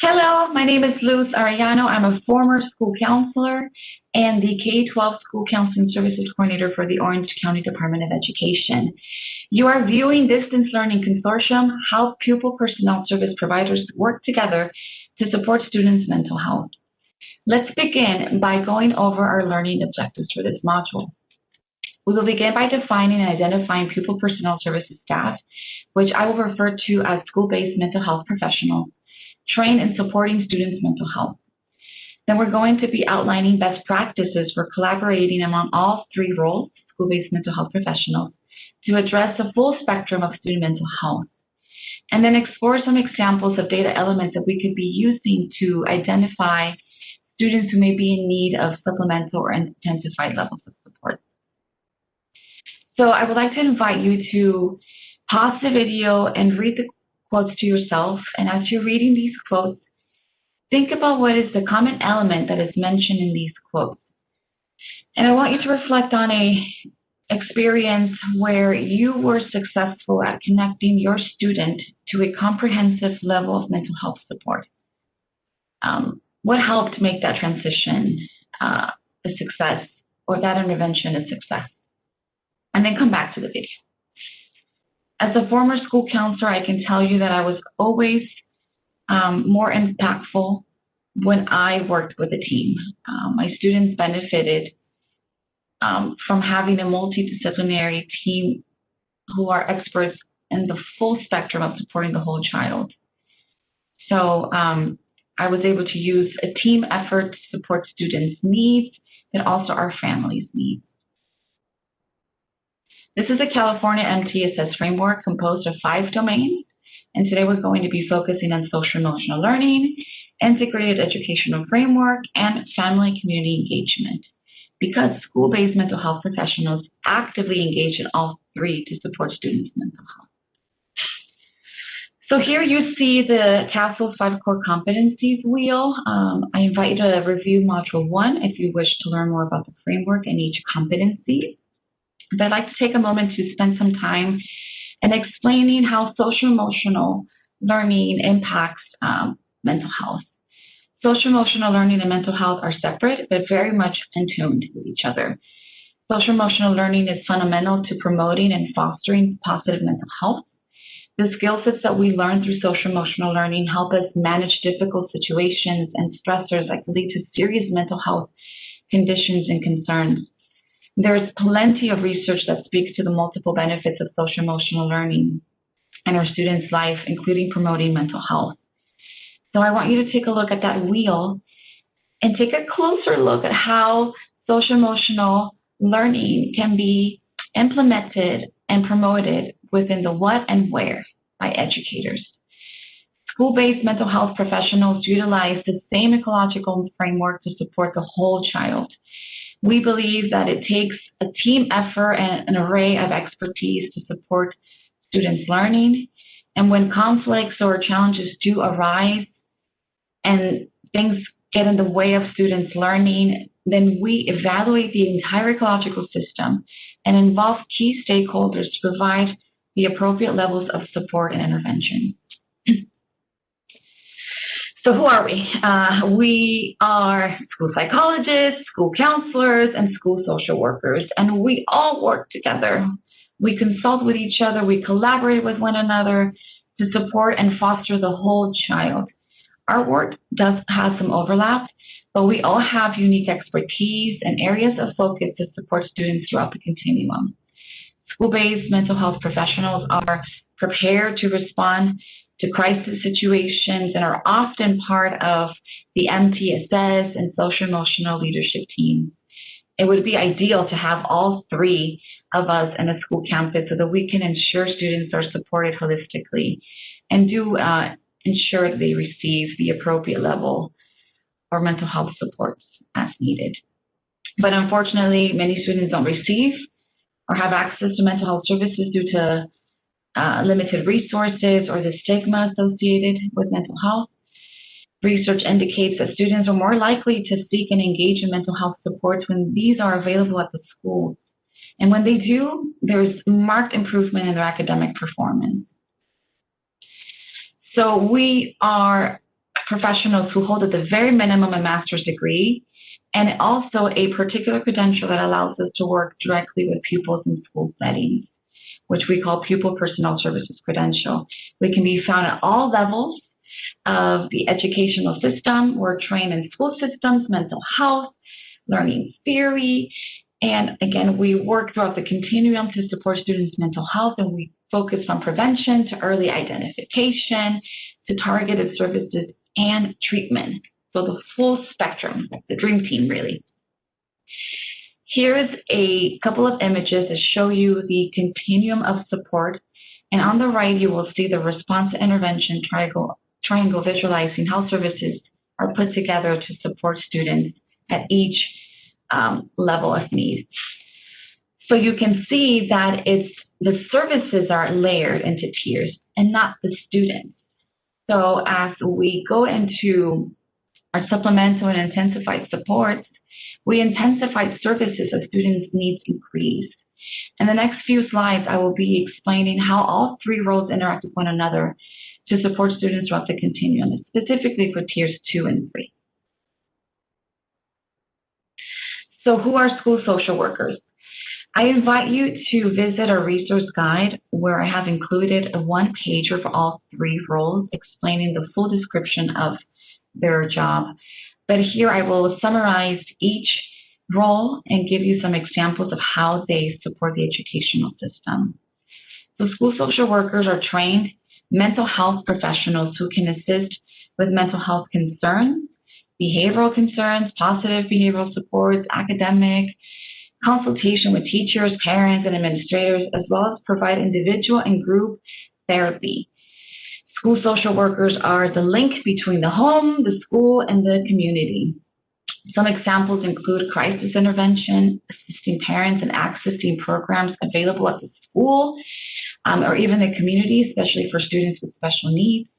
Hello, my name is Luz Arellano. I'm a former school counselor and the K-12 School Counseling Services Coordinator for the Orange County Department of Education. You are viewing Distance Learning Consortium, how pupil personnel service providers work together to support students' mental health. Let's begin by going over our learning objectives for this module. We will begin by defining and identifying pupil personnel services staff, which I will refer to as school-based mental health professionals, trained in supporting students' mental health. Then we're going to be outlining best practices for collaborating among all three roles, school-based mental health professionals, to address the full spectrum of student mental health. And then explore some examples of data elements that we could be using to identify students who may be in need of supplemental or intensified levels of support. So I would like to invite you to pause the video and read the quotes to yourself. And as you're reading these quotes, think about what is the common element that is mentioned in these quotes. And I want you to reflect on an experience where you were successful at connecting your student to a comprehensive level of mental health support. What helped make that transition a success, or that intervention a success? And then come back to the video. As a former school counselor, I can tell you that I was always more impactful when I worked with a team. My students benefited from having a multidisciplinary team who are experts in the full spectrum of supporting the whole child. So I was able to use a team effort to support students' needs, but also our families' needs. This is a California MTSS framework composed of 5 domains, and today we're going to be focusing on social-emotional learning, integrated educational framework, and family community engagement, because school-based mental health professionals actively engage in all 3 to support students' mental health. So here you see the CASEL 5 core competencies wheel. I invite you to review Module 1 if you wish to learn more about the framework and each competency. But I'd like to take a moment to spend some time in explaining how social-emotional learning impacts mental health. Social-emotional learning and mental health are separate, but very much in tune with each other. Social-emotional learning is fundamental to promoting and fostering positive mental health. The skill sets that we learn through social-emotional learning help us manage difficult situations and stressors that can lead to serious mental health conditions and concerns. There's plenty of research that speaks to the multiple benefits of social-emotional learning in our students' life, including promoting mental health. So I want you to take a look at that wheel and take a closer look at how social-emotional learning can be implemented and promoted within the what and where by educators. School-based mental health professionals utilize the same ecological framework to support the whole child. We believe that it takes a team effort and an array of expertise to support students' learning. And when conflicts or challenges do arise and things get in the way of students' learning, then we evaluate the entire ecological system and involve key stakeholders to provide the appropriate levels of support and intervention. So who are we? We are school psychologists, school counselors, and school social workers, and we all work together. We consult with each other, we collaborate with one another to support and foster the whole child. Our work does have some overlap, but we all have unique expertise and areas of focus to support students throughout the continuum. School-based mental health professionals are prepared to respond to crisis situations and are often part of the MTSS and social-emotional leadership team. It would be ideal to have all 3 of us in a school campus so that we can ensure students are supported holistically and do ensure that they receive the appropriate level or mental health supports as needed. But unfortunately, many students don't receive or have access to mental health services due to limited resources or the stigma associated with mental health. Research indicates that students are more likely to seek and engage in mental health supports when these are available at the schools. And when they do, there's marked improvement in their academic performance. So we are professionals who hold at the very minimum a master's degree, and also a particular credential that allows us to work directly with pupils in school settings, which we call Pupil Personnel Services Credential. We can be found at all levels of the educational system. We're trained in school systems, mental health, learning theory, and again, we work throughout the continuum to support students' mental health, and we focus on prevention to early identification, to targeted services and treatment. So the full spectrum, the dream team, really. Here's a couple of images that show you the continuum of support. And on the right, you will see the response to intervention triangle visualizing how services are put together to support students at each level of need. So you can see that the services are layered into tiers and not the students. So as we go into our supplemental and intensified supports, we intensified services as students' needs increase. In the next few slides, I will be explaining how all three roles interact with one another to support students throughout the continuum, specifically for tiers 2 and 3. So who are school social workers? I invite you to visit our resource guide where I have included a one-pager for all three roles explaining the full description of their job. But here I will summarize each role and give you some examples of how they support the educational system. So school social workers are trained mental health professionals who can assist with mental health concerns, behavioral concerns, positive behavioral supports, academic, consultation with teachers, parents, and administrators, as well as provide individual and group therapy. School social workers are the link between the home, the school, and the community. Some examples include crisis intervention, assisting parents in accessing programs available at the school, or even the community, especially for students with special needs.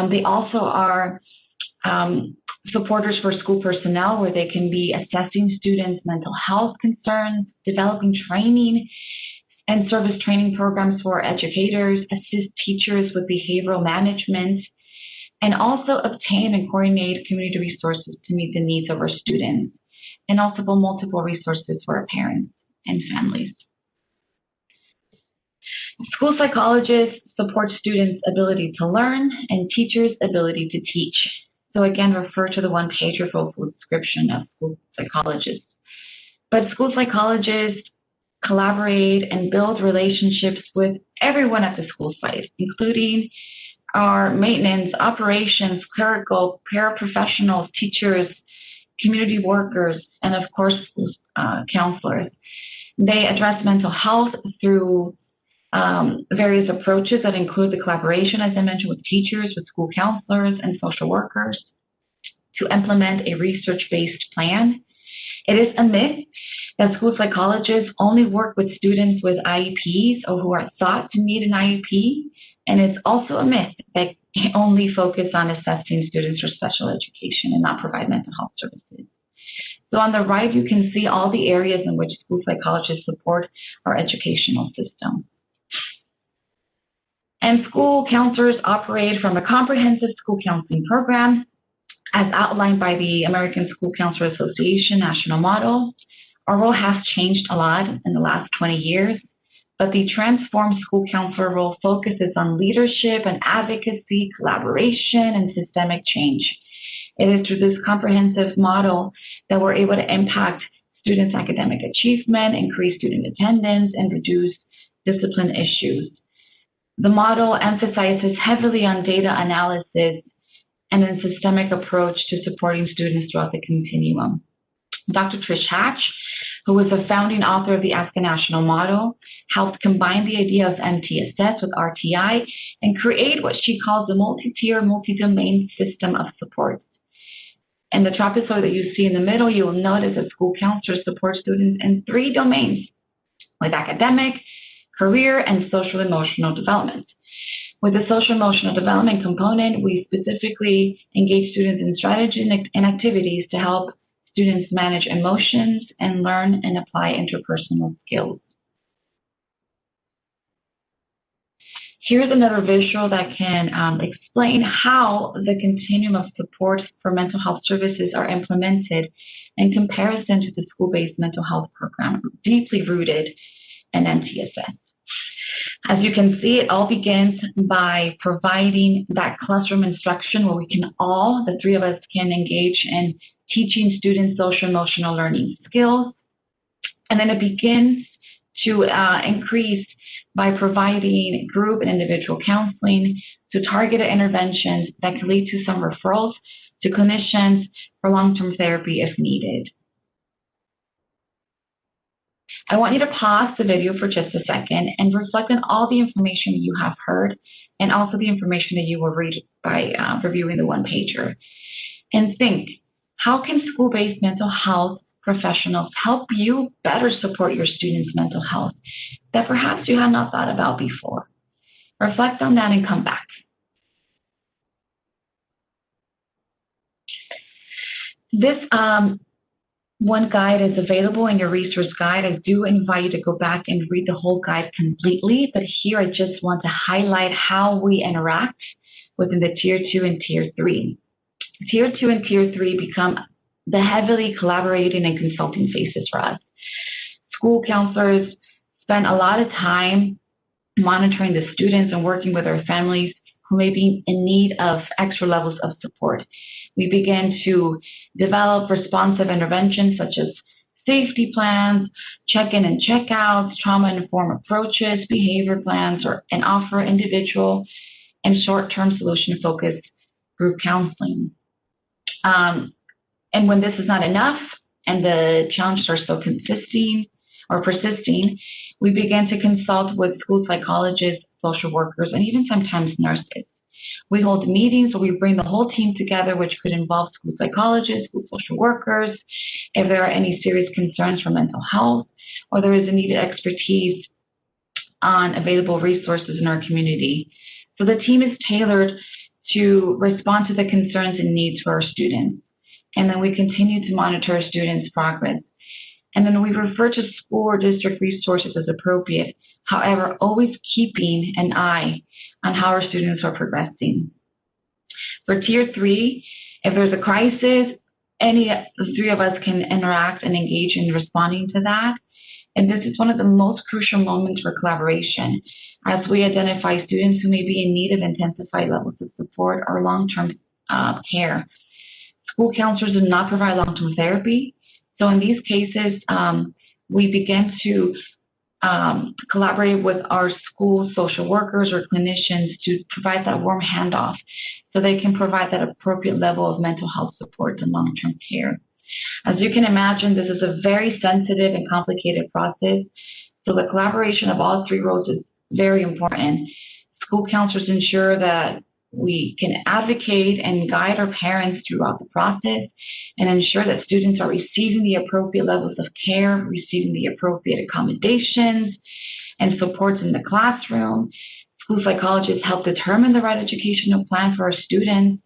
They also are supporters for school personnel, where they can be assessing students' mental health concerns, developing training and service training programs for educators, assist teachers with behavioral management, and also obtain and coordinate community resources to meet the needs of our students, and also multiple resources for our parents and families. School psychologists support students' ability to learn and teachers' ability to teach. So again, refer to the one-pager for a full description of school psychologists. But school psychologists collaborate and build relationships with everyone at the school site, including our maintenance, operations, clerical, paraprofessionals, teachers, community workers, and of course, counselors. They address mental health through various approaches that include the collaboration, as I mentioned, with teachers, with school counselors, and social workers to implement a research-based plan. It is a myth that school psychologists only work with students with IEPs or who are thought to need an IEP, and it's also a myth that they only focus on assessing students for special education and not provide mental health services. So on the right, you can see all the areas in which school psychologists support our educational system. And school counselors operate from a comprehensive school counseling program as outlined by the American School Counselor Association national model. Our role has changed a lot in the last 20 years, but the transformed school counselor role focuses on leadership and advocacy, collaboration, and systemic change. It is through this comprehensive model that we're able to impact students' academic achievement, increase student attendance, and reduce discipline issues. The model emphasizes heavily on data analysis and a systemic approach to supporting students throughout the continuum. Dr. Trish Hatch, who was the founding author of the ASCA National Model, helped combine the idea of MTSS with RTI and create what she calls a multi-tier, multi-domain system of support. In the trapezoid that you see in the middle, you will notice that school counselors support students in 3 domains, with academic, career, and social emotional development. With the social emotional development component, we specifically engage students in strategies and activities to help students manage emotions and learn and apply interpersonal skills. Here's another visual that can explain how the continuum of support for mental health services are implemented in comparison to the school-based mental health program, deeply rooted in MTSS. As you can see, it all begins by providing that classroom instruction where we can all, the three of us, can engage in teaching students social emotional learning skills. And then it begins to increase by providing group and individual counseling to targeted interventions that can lead to some referrals to clinicians for long-term therapy if needed. I want you to pause the video for just a second and reflect on all the information you have heard and also the information that you will read by reviewing the one-pager. And think, how can school-based mental health professionals help you better support your students' mental health that perhaps you had not thought about before? Reflect on that and come back. This one guide is available in your resource guide. I do invite you to go back and read the whole guide completely, but here I just want to highlight how we interact within the Tier 2 and Tier 3. Tier 2 and Tier 3 become the heavily collaborating and consulting phases for us. School counselors spend a lot of time monitoring the students and working with their families who may be in need of extra levels of support. We begin to develop responsive interventions such as safety plans, check-in and check-outs, trauma-informed approaches, behavior plans, and offer individual and short-term solution-focused group counseling. And when this is not enough and the challenges are still persisting, we begin to consult with school psychologists, social workers, and even sometimes nurses. We hold meetings where we bring the whole team together, which could involve school psychologists, school social workers, if there are any serious concerns for mental health, or there is a needed expertise on available resources in our community. So the team is tailored to respond to the concerns and needs for our students. And then we continue to monitor our students' progress. And then we refer to school or district resources as appropriate, however, always keeping an eye on how our students are progressing. For Tier 3, if there's a crisis, any of the three of us can interact and engage in responding to that. And this is one of the most crucial moments for collaboration as we identify students who may be in need of intensified levels of support or long-term care. School counselors do not provide long-term therapy. So in these cases, we begin to collaborate with our school social workers or clinicians to provide that warm handoff so they can provide that appropriate level of mental health support and long-term care. As you can imagine, this is a very sensitive and complicated process, so the collaboration of all three roles is very important. School counselors ensure that we can advocate and guide our parents throughout the process and ensure that students are receiving the appropriate levels of care, receiving the appropriate accommodations and supports in the classroom. School psychologists help determine the right educational plan for our students,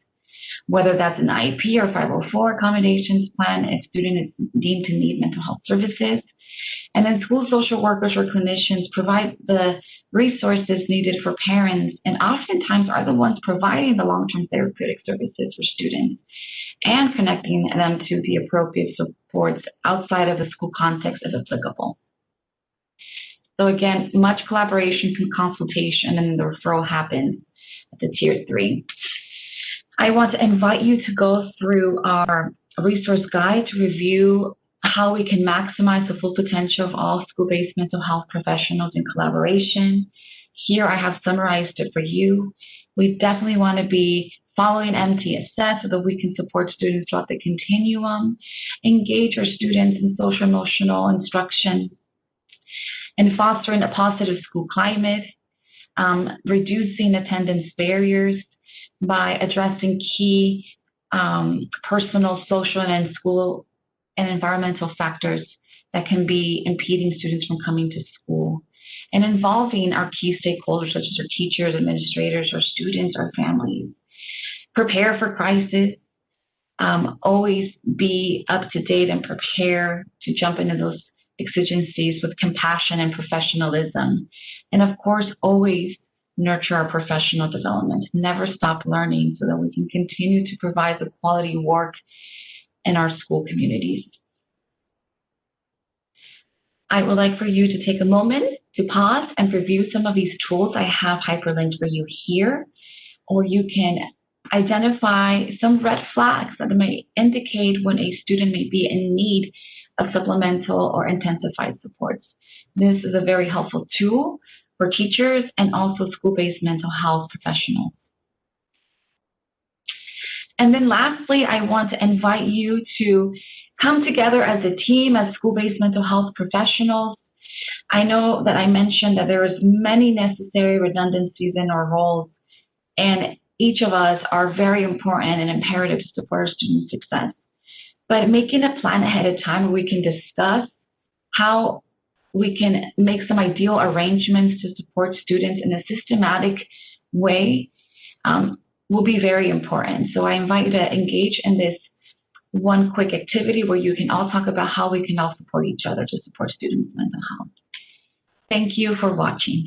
whether that's an IEP or 504 accommodations plan if student is deemed to need mental health services. And then school social workers or clinicians provide the resources needed for parents and oftentimes are the ones providing the long-term therapeutic services for students and connecting them to the appropriate supports outside of the school context if applicable. So again, much collaboration and consultation, and the referral happens at the Tier 3. I want to invite you to go through our resource guide to review how we can maximize the full potential of all school-based mental health professionals in collaboration. Here I have summarized it for you. We definitely want to be following MTSS so that we can support students throughout the continuum, engage our students in social emotional instruction, and fostering a positive school climate, reducing attendance barriers by addressing key personal, social, and school and environmental factors that can be impeding students from coming to school, and involving our key stakeholders such as our teachers, administrators, our students, our families. Prepare for crisis, always be up to date and prepare to jump into those exigencies with compassion and professionalism. And of course, always nurture our professional development, never stop learning so that we can continue to provide the quality work in our school communities. I would like for you to take a moment to pause and review some of these tools I have hyperlinked for you here, or you can identify some red flags that may indicate when a student may be in need of supplemental or intensified supports. This is a very helpful tool for teachers and also school-based mental health professionals. And then lastly, I want to invite you to come together as a team, as school-based mental health professionals. I know that I mentioned that there is many necessary redundancies in our roles, and each of us are very important and imperative to support our student success. But making a plan ahead of time where we can discuss how we can make some ideal arrangements to support students in a systematic way will be very important. So I invite you to engage in this one quick activity where you can all talk about how we can all support each other to support students' mental health. Thank you for watching.